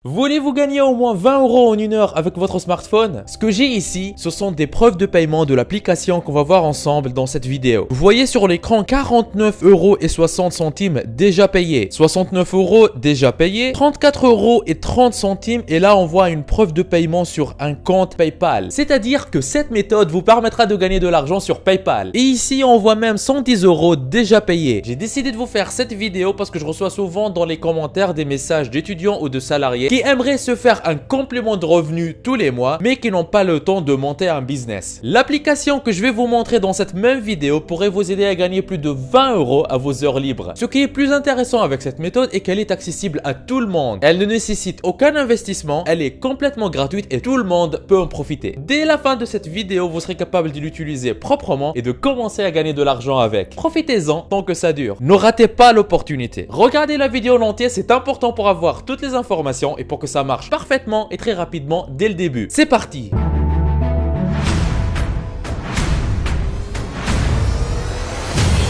Voulez-vous gagner au moins 20 € en une heure avec votre smartphone? Ce que j'ai ici, ce sont des preuves de paiement de l'application qu'on va voir ensemble dans cette vidéo. Vous voyez sur l'écran 49,60 € déjà payés, 69 € déjà payés, 34,30 € et là on voit une preuve de paiement sur un compte PayPal. C'est-à-dire que cette méthode vous permettra de gagner de l'argent sur PayPal. Et ici on voit même 110 € déjà payés. J'ai décidé de vous faire cette vidéo parce que je reçois souvent dans les commentaires des messages d'étudiants ou de salariés qui aimeraient se faire un complément de revenus tous les mois mais qui n'ont pas le temps de monter un business. L'application que je vais vous montrer dans cette même vidéo pourrait vous aider à gagner plus de 20 € à vos heures libres. Ce qui est plus intéressant avec cette méthode est qu'elle est accessible à tout le monde. Elle ne nécessite aucun investissement, elle est complètement gratuite et tout le monde peut en profiter. Dès la fin de cette vidéo, vous serez capable de l'utiliser proprement et de commencer à gagner de l'argent avec. Profitez-en tant que ça dure. Ne ratez pas l'opportunité. Regardez la vidéo en entier, c'est important pour avoir toutes les informations et pour que ça marche parfaitement et très rapidement dès le début. C'est parti!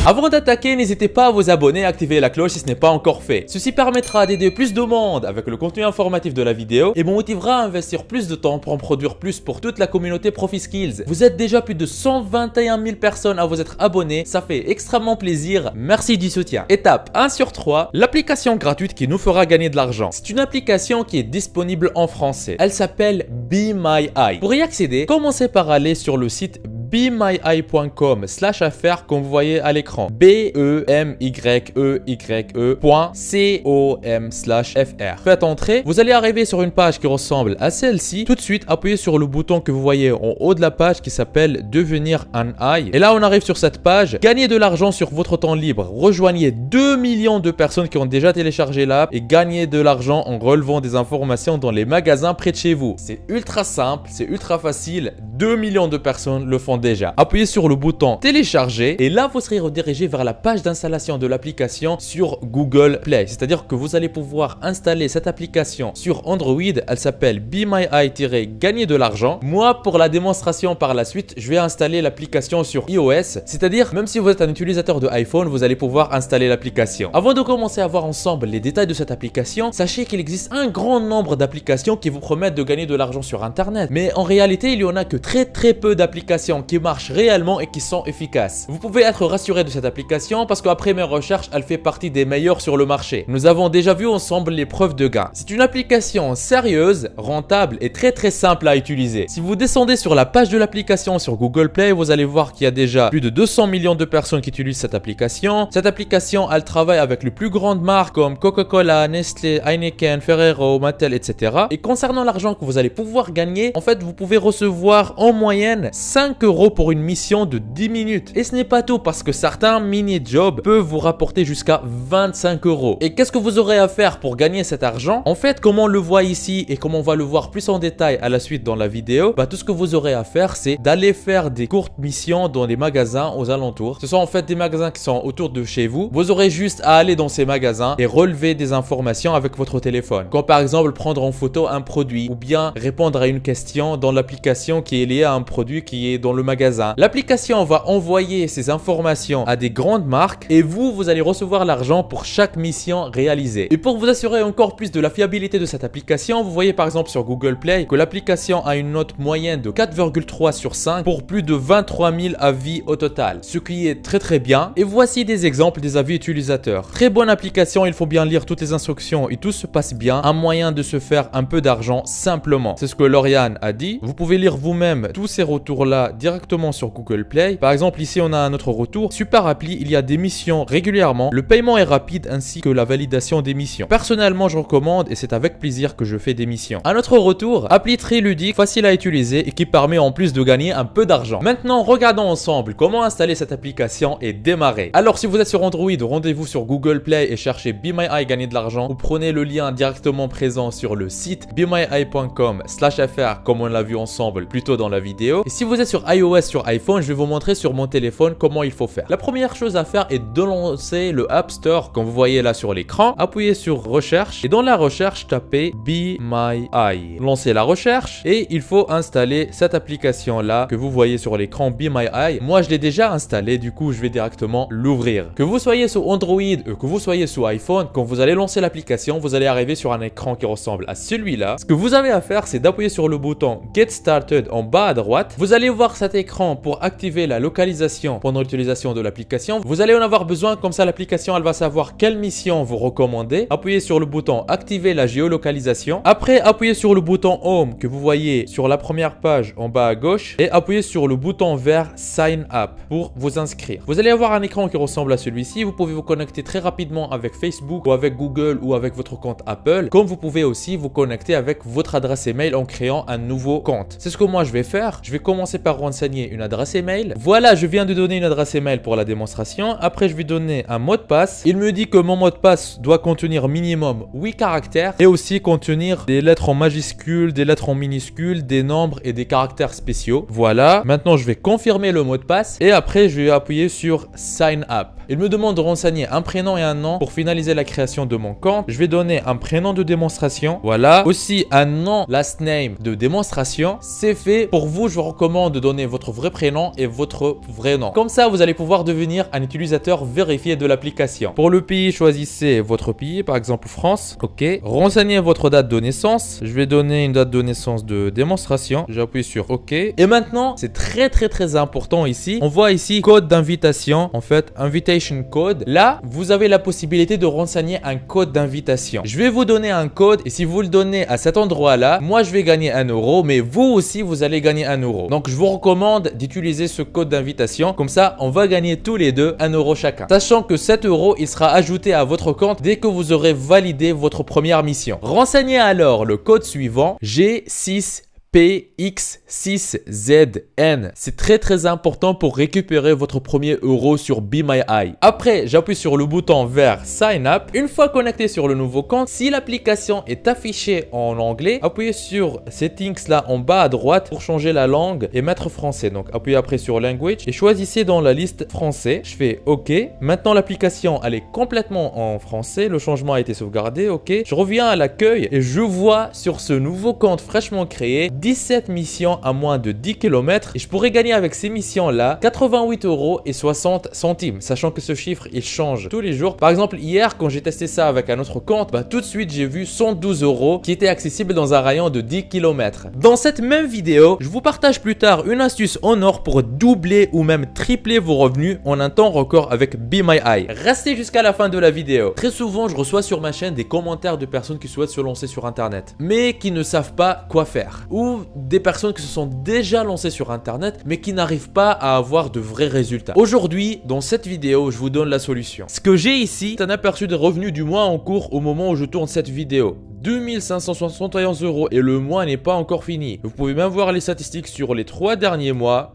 Avant d'attaquer, n'hésitez pas à vous abonner et activer la cloche si ce n'est pas encore fait. Ceci permettra d'aider plus de monde avec le contenu informatif de la vidéo et me motivera à investir plus de temps pour en produire plus pour toute la communauté ProfiSkills. Vous êtes déjà plus de 121 000 personnes à vous être abonnés, ça fait extrêmement plaisir. Merci du soutien. Étape 1 sur 3, l'application gratuite qui nous fera gagner de l'argent. C'est une application qui est disponible en français. Elle s'appelle BeMyEye. Pour y accéder, commencez par aller sur le site bemyeye.com/affaires comme vous voyez à l'écran. bemyeye.com/fr. Faites entrer, vous allez arriver sur une page qui ressemble à celle-ci. Tout de suite, appuyez sur le bouton que vous voyez en haut de la page qui s'appelle Devenir un eye. Et là, on arrive sur cette page. Gagnez de l'argent sur votre temps libre. Rejoignez 2 millions de personnes qui ont déjà téléchargé l'app et gagnez de l'argent en relevant des informations dans les magasins près de chez vous. C'est ultra simple, c'est ultra facile. 2 millions de personnes le font déjà. Appuyez sur le bouton télécharger et là vous serez redirigé vers la page d'installation de l'application sur Google Play. C'est-à-dire que vous allez pouvoir installer cette application sur Android. Elle s'appelle BeMyEye-gagner de l'argent. Moi, pour la démonstration par la suite, je vais installer l'application sur iOS. C'est-à-dire même si vous êtes un utilisateur de iPhone, vous allez pouvoir installer l'application. Avant de commencer à voir ensemble les détails de cette application, sachez qu'il existe un grand nombre d'applications qui vous promettent de gagner de l'argent sur Internet. Mais en réalité, il y en a que très peu d'applications qui marchent réellement et qui sont efficaces. Vous pouvez être rassuré de cette application parce qu'après mes recherches, elle fait partie des meilleures sur le marché. Nous avons déjà vu ensemble les preuves de gain. C'est une application sérieuse, rentable et très simple à utiliser. Si vous descendez sur la page de l'application sur Google Play, vous allez voir qu'il y a déjà plus de 200 millions de personnes qui utilisent cette application. Cette application, elle travaille avec les plus grandes marques comme Coca-Cola, Nestlé, Heineken, Ferrero, Mattel, etc. Et concernant l'argent que vous allez pouvoir gagner, en fait, vous pouvez recevoir en moyenne 5 € pour une mission de 10 minutes. Et ce n'est pas tout parce que certains mini-jobs peuvent vous rapporter jusqu'à 25 €. Et qu'est-ce que vous aurez à faire pour gagner cet argent? En fait, comme on le voit ici et comme on va le voir plus en détail à la suite dans la vidéo, tout ce que vous aurez à faire, c'est d'aller faire des courtes missions dans les magasins aux alentours. Ce sont en fait des magasins qui sont autour de chez vous. Vous aurez juste à aller dans ces magasins et relever des informations avec votre téléphone. Comme par exemple prendre en photo un produit ou bien répondre à une question dans l'application qui est liée à un produit qui est dans le magasin. L'application va envoyer ces informations à des grandes marques et vous allez recevoir l'argent pour chaque mission réalisée. Et pour vous assurer encore plus de la fiabilité de cette application, vous voyez par exemple sur Google Play que l'application a une note moyenne de 4,3 sur 5 pour plus de 23 000 avis au total. Ce qui est très bien. Et voici des exemples des avis utilisateurs. Très bonne application, il faut bien lire toutes les instructions et tout se passe bien. Un moyen de se faire un peu d'argent simplement. C'est ce que Lauriane a dit. Vous pouvez lire vous-même tous ces retours-là directement sur Google Play. Par exemple, ici, on a un autre retour. Super appli, il y a des missions régulièrement. Le paiement est rapide ainsi que la validation des missions. Personnellement, je recommande et c'est avec plaisir que je fais des missions. Un autre retour, appli très ludique, facile à utiliser et qui permet en plus de gagner un peu d'argent. Maintenant, regardons ensemble comment installer cette application et démarrer. Alors, si vous êtes sur Android, rendez-vous sur Google Play et cherchez BeMyEye gagner de l'argent ou prenez le lien directement présent sur le site bemyeye.com/fr comme on l'a vu ensemble plus tôt dans la vidéo. Et si vous êtes sur iOS, iOS sur iPhone, je vais vous montrer sur mon téléphone comment il faut faire. La première chose à faire est de lancer le App Store, comme vous voyez là sur l'écran. Appuyez sur recherche et dans la recherche, tapez Be My Eye. Lancez la recherche et il faut installer cette application là que vous voyez sur l'écran, Be My Eye. Moi, je l'ai déjà installé, du coup, je vais directement l'ouvrir. Que vous soyez sous Android ou que vous soyez sous iPhone, quand vous allez lancer l'application, vous allez arriver sur un écran qui ressemble à celui-là. Ce que vous avez à faire, c'est d'appuyer sur le bouton Get Started en bas à droite. Vous allez voir cet écran pour activer la localisation pendant l'utilisation de l'application. Vous allez en avoir besoin, comme ça l'application elle va savoir quelle mission vous recommandez. Appuyez sur le bouton Activer la géolocalisation. Après, appuyez sur le bouton Home que vous voyez sur la première page en bas à gauche et appuyez sur le bouton vert Sign Up pour vous inscrire. Vous allez avoir un écran qui ressemble à celui-ci. Vous pouvez vous connecter très rapidement avec Facebook ou avec Google ou avec votre compte Apple. Comme vous pouvez aussi vous connecter avec votre adresse email en créant un nouveau compte. C'est ce que moi je vais faire. Je vais commencer par renseigner une adresse email. Voilà, je viens de donner une adresse email pour la démonstration. Après, je vais donner un mot de passe. Il me dit que mon mot de passe doit contenir minimum 8 caractères et aussi contenir des lettres en majuscules, des lettres en minuscules, des nombres et des caractères spéciaux. Voilà. Maintenant, je vais confirmer le mot de passe et après, je vais appuyer sur Sign Up. Il me demande de renseigner un prénom et un nom pour finaliser la création de mon compte. Je vais donner un prénom de démonstration. Voilà. Aussi un nom last name de démonstration. C'est fait. Pour vous, je vous recommande de donner votre vrai prénom et votre vrai nom. Comme ça, vous allez pouvoir devenir un utilisateur vérifié de l'application. Pour le pays, choisissez votre pays, par exemple France. OK. Renseignez votre date de naissance. Je vais donner une date de naissance de démonstration. J'appuie sur OK. Et maintenant, c'est très important ici. On voit ici code d'invitation. En fait, invitation code. Là, vous avez la possibilité de renseigner un code d'invitation. Je vais vous donner un code et si vous le donnez à cet endroit-là, moi je vais gagner 1 euro, mais vous aussi vous allez gagner 1 euro. Donc je vous recommande d'utiliser ce code d'invitation. Comme ça, on va gagner tous les deux 1 euro chacun. Sachant que 7 euros, il sera ajouté à votre compte dès que vous aurez validé votre première mission. Renseignez alors le code suivant G6 PX6ZN. C'est très important pour récupérer votre premier euro sur Be My Eye. Après, j'appuie sur le bouton vert Sign Up. Une fois connecté sur le nouveau compte, si l'application est affichée en anglais, appuyez sur Settings là en bas à droite pour changer la langue et mettre français. Donc appuyez après sur Language et choisissez dans la liste français. Je fais OK. Maintenant l'application elle est complètement en français. Le changement a été sauvegardé. OK. Je reviens à l'accueil et je vois sur ce nouveau compte fraîchement créé 17 missions à moins de 10 km et je pourrais gagner avec ces missions là 88 euros et 60 centimes, sachant que ce chiffre il change tous les jours. Par exemple hier quand j'ai testé ça avec un autre compte, tout de suite j'ai vu 112 euros qui était accessible dans un rayon de 10 km. Dans cette même vidéo, je vous partage plus tard une astuce en or pour doubler ou même tripler vos revenus en un temps record avec Be My Eye. Restez jusqu'à la fin de la vidéo. Très souvent je reçois sur ma chaîne des commentaires de personnes qui souhaitent se lancer sur internet mais qui ne savent pas quoi faire, ou des personnes qui se sont déjà lancées sur internet mais qui n'arrivent pas à avoir de vrais résultats. Aujourd'hui, dans cette vidéo, je vous donne la solution. Ce que j'ai ici, c'est un aperçu des revenus du mois en cours au moment où je tourne cette vidéo. 2571 euros et le mois n'est pas encore fini. Vous pouvez même voir les statistiques sur les 3 derniers mois.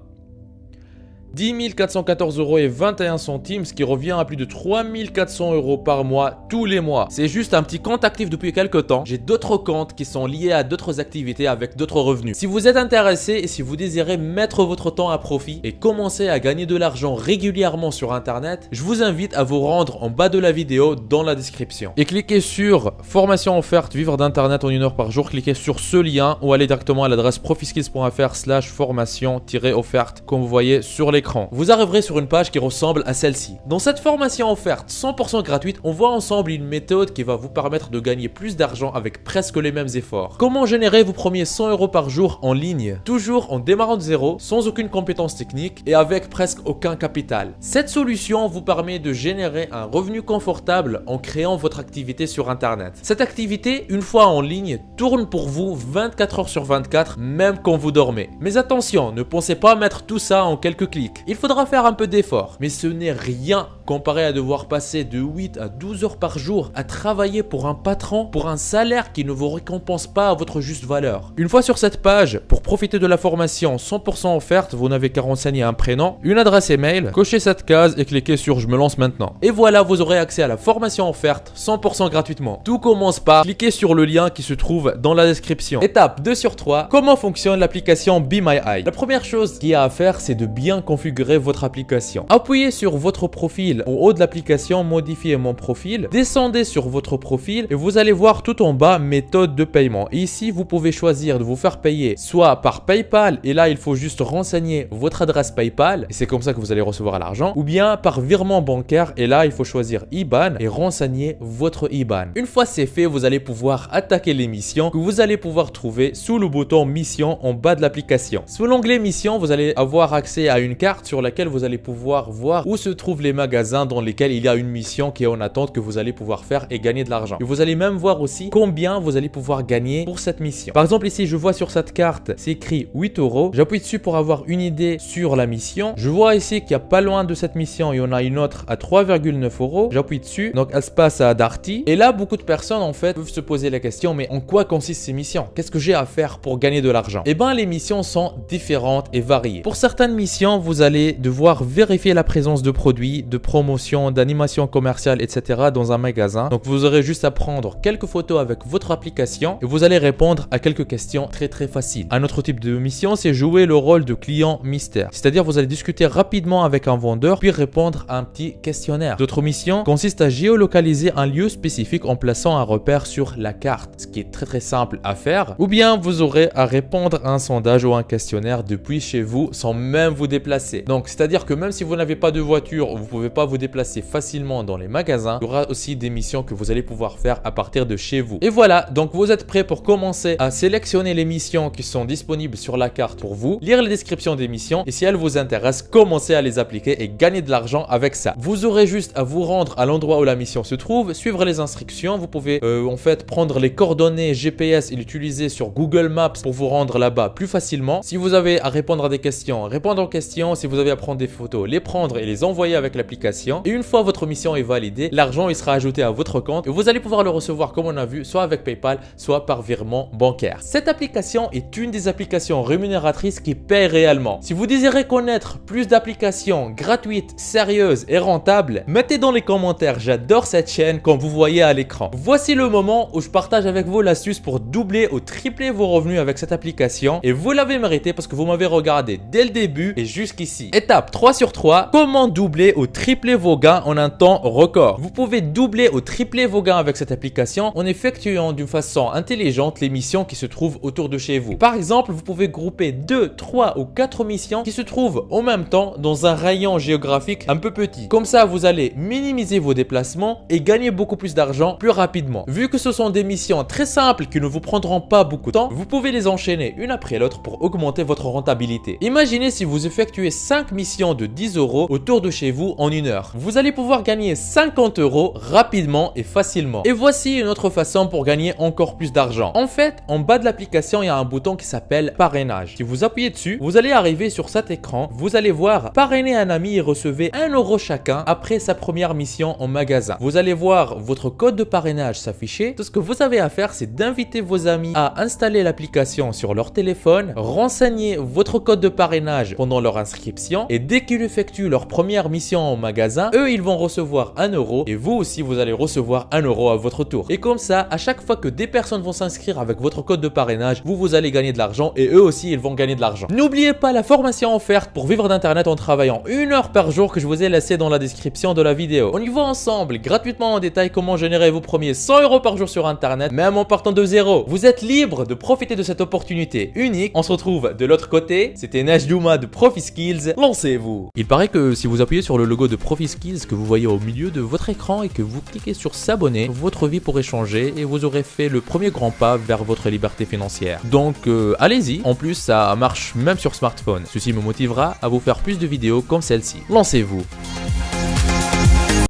10 414 euros et 21 centimes, ce qui revient à plus de 3400 euros par mois tous les mois. C'est juste un petit compte actif depuis quelques temps. J'ai d'autres comptes qui sont liés à d'autres activités avec d'autres revenus. Si vous êtes intéressé et si vous désirez mettre votre temps à profit et commencer à gagner de l'argent régulièrement sur internet, je vous invite à vous rendre en bas de la vidéo dans la description. Et cliquez sur formation offerte vivre d'internet en 1 heure par jour. Cliquez sur ce lien ou allez directement à l'adresse profiskills.fr/formation-offerte comme vous voyez sur l'écran. Vous arriverez sur une page qui ressemble à celle-ci. Dans cette formation offerte 100% gratuite, on voit ensemble une méthode qui va vous permettre de gagner plus d'argent avec presque les mêmes efforts. Comment générer vos premiers 100 euros par jour en ligne, toujours en démarrant de zéro, sans aucune compétence technique et avec presque aucun capital. Cette solution vous permet de générer un revenu confortable en créant votre activité sur internet. Cette activité, une fois en ligne, tourne pour vous 24 heures sur 24, même quand vous dormez. Mais attention, ne pensez pas mettre tout ça en quelques clics. Il faudra faire un peu d'effort, mais ce n'est rien comparé à devoir passer de 8 à 12 heures par jour à travailler pour un patron, pour un salaire qui ne vous récompense pas à votre juste valeur. Une fois sur cette page, pour profiter de la formation 100% offerte, vous n'avez qu'à renseigner un prénom, une adresse email, cochez cette case et cliquez sur je me lance maintenant. Et voilà, vous aurez accès à la formation offerte 100% gratuitement. Tout commence par cliquer sur le lien qui se trouve dans la description. Étape 2 sur 3, comment fonctionne l'application Be My Eye? La première chose qu'il y a à faire, c'est de bien configurer votre application. Appuyez sur votre profil en haut de l'application, modifiez mon profil, descendez sur votre profil et vous allez voir tout en bas méthode de paiement. Et ici, vous pouvez choisir de vous faire payer soit par PayPal et là, il faut juste renseigner votre adresse PayPal et c'est comme ça que vous allez recevoir l'argent, ou bien par virement bancaire et là, il faut choisir IBAN et renseigner votre IBAN. Une fois c'est fait, vous allez pouvoir attaquer les missions que vous allez pouvoir trouver sous le bouton mission en bas de l'application. Sous l'onglet mission, vous allez avoir accès à une carte sur laquelle vous allez pouvoir voir où se trouvent les magasins dans lesquels il y a une mission qui est en attente que vous allez pouvoir faire et gagner de l'argent. Et vous allez même voir aussi combien vous allez pouvoir gagner pour cette mission. Par exemple, ici, je vois sur cette carte, c'est écrit 8 €. J'appuie dessus pour avoir une idée sur la mission. Je vois ici qu'il y a pas loin de cette mission, il y en a une autre à 3,9 €. J'appuie dessus, donc elle se passe à Darty. Et là, beaucoup de personnes en fait peuvent se poser la question, mais en quoi consistent ces missions? Qu'est-ce que j'ai à faire pour gagner de l'argent? Eh bien, les missions sont différentes et variées. Pour certaines missions, vous allez devoir vérifier la présence de produits, de promotions, d'animations commerciales, etc. dans un magasin. Donc, vous aurez juste à prendre quelques photos avec votre application et vous allez répondre à quelques questions très faciles. Un autre type de mission, c'est jouer le rôle de client mystère. C'est-à-dire, vous allez discuter rapidement avec un vendeur puis répondre à un petit questionnaire. D'autres missions consistent à géolocaliser un lieu spécifique en plaçant un repère sur la carte, ce qui est très simple à faire. Ou bien, vous aurez à répondre à un sondage ou un questionnaire depuis chez vous sans même vous déplacer. Donc, c'est-à-dire que même si vous n'avez pas de voiture ou vous ne pouvez pas vous déplacer facilement dans les magasins, il y aura aussi des missions que vous allez pouvoir faire à partir de chez vous. Et voilà, donc vous êtes prêts pour commencer à sélectionner les missions qui sont disponibles sur la carte pour vous, lire les descriptions des missions et si elles vous intéressent, commencez à les appliquer et gagner de l'argent avec ça. Vous aurez juste à vous rendre à l'endroit où la mission se trouve, suivre les instructions. Vous pouvez en fait prendre les coordonnées GPS et l'utiliser sur Google Maps pour vous rendre là-bas plus facilement. Si vous avez à répondre à des questions, répondre aux questions. Si vous avez à prendre des photos, les prendre et les envoyer avec l'application. Et une fois votre mission est validée, l'argent il sera ajouté à votre compte et vous allez pouvoir le recevoir comme on a vu, soit avec PayPal, soit par virement bancaire. Cette application est une des applications rémunératrices qui paie réellement. Si vous désirez connaître plus d'applications gratuites, sérieuses et rentables, mettez dans les commentaires, j'adore cette chaîne comme vous voyez à l'écran. Voici le moment où je partage avec vous l'astuce pour doubler ou tripler vos revenus avec cette application et vous l'avez mérité parce que vous m'avez regardé dès le début et jusqu'ici. Étape 3 sur 3, comment doubler ou tripler vos gains en un temps record? Vous pouvez doubler ou tripler vos gains avec cette application en effectuant d'une façon intelligente les missions qui se trouvent autour de chez vous. Par exemple, vous pouvez grouper 2, 3 ou 4 missions qui se trouvent en même temps dans un rayon géographique un peu petit. Comme ça, vous allez minimiser vos déplacements et gagner beaucoup plus d'argent plus rapidement. Vu que ce sont des missions très simples qui ne vous prendront pas beaucoup de temps, vous pouvez les enchaîner une après l'autre pour augmenter votre rentabilité. Imaginez si vous effectuez 5 missions de 10 € autour de chez vous en 1 heure. Vous allez pouvoir gagner 50 € rapidement et facilement. Et voici une autre façon pour gagner encore plus d'argent. En fait, en bas de l'application, il y a un bouton qui s'appelle parrainage. Si vous appuyez dessus, vous allez arriver sur cet écran. Vous allez voir parrainer un ami et recevez 1 € chacun après sa première mission en magasin. Vous allez voir votre code de parrainage s'afficher. Tout ce que vous avez à faire, c'est d'inviter vos amis à installer l'application sur leur téléphone, renseigner votre code de parrainage pendant leur inscription et dès qu'ils effectuent leur première mission en magasin, eux, ils vont recevoir 1 € et vous aussi, vous allez recevoir 1 € à votre tour. Et comme ça, à chaque fois que des personnes vont s'inscrire avec votre code de parrainage, vous allez gagner de l'argent et eux aussi, ils vont gagner de l'argent. N'oubliez pas la formation offerte pour vivre d'internet en travaillant 1 heure par jour que je vous ai laissé dans la description de la vidéo. On y voit ensemble gratuitement en détail comment générer vos premiers 100 € par jour sur internet, même en partant de zéro. Vous êtes libre de profiter de cette opportunité unique. On se retrouve de l'autre côté. C'était Najdouma de ProfiSkills. Lancez-vous. Il paraît que si vous appuyez sur le logo de ProfiSkills que vous voyez au milieu de votre écran et que vous cliquez sur s'abonner, votre vie pourrait changer et vous aurez fait le premier grand pas vers votre liberté financière. Donc allez-y. En plus, ça marche même sur smartphone. Ceci me motivera à vous faire plus de vidéos comme celle-ci. Lancez-vous.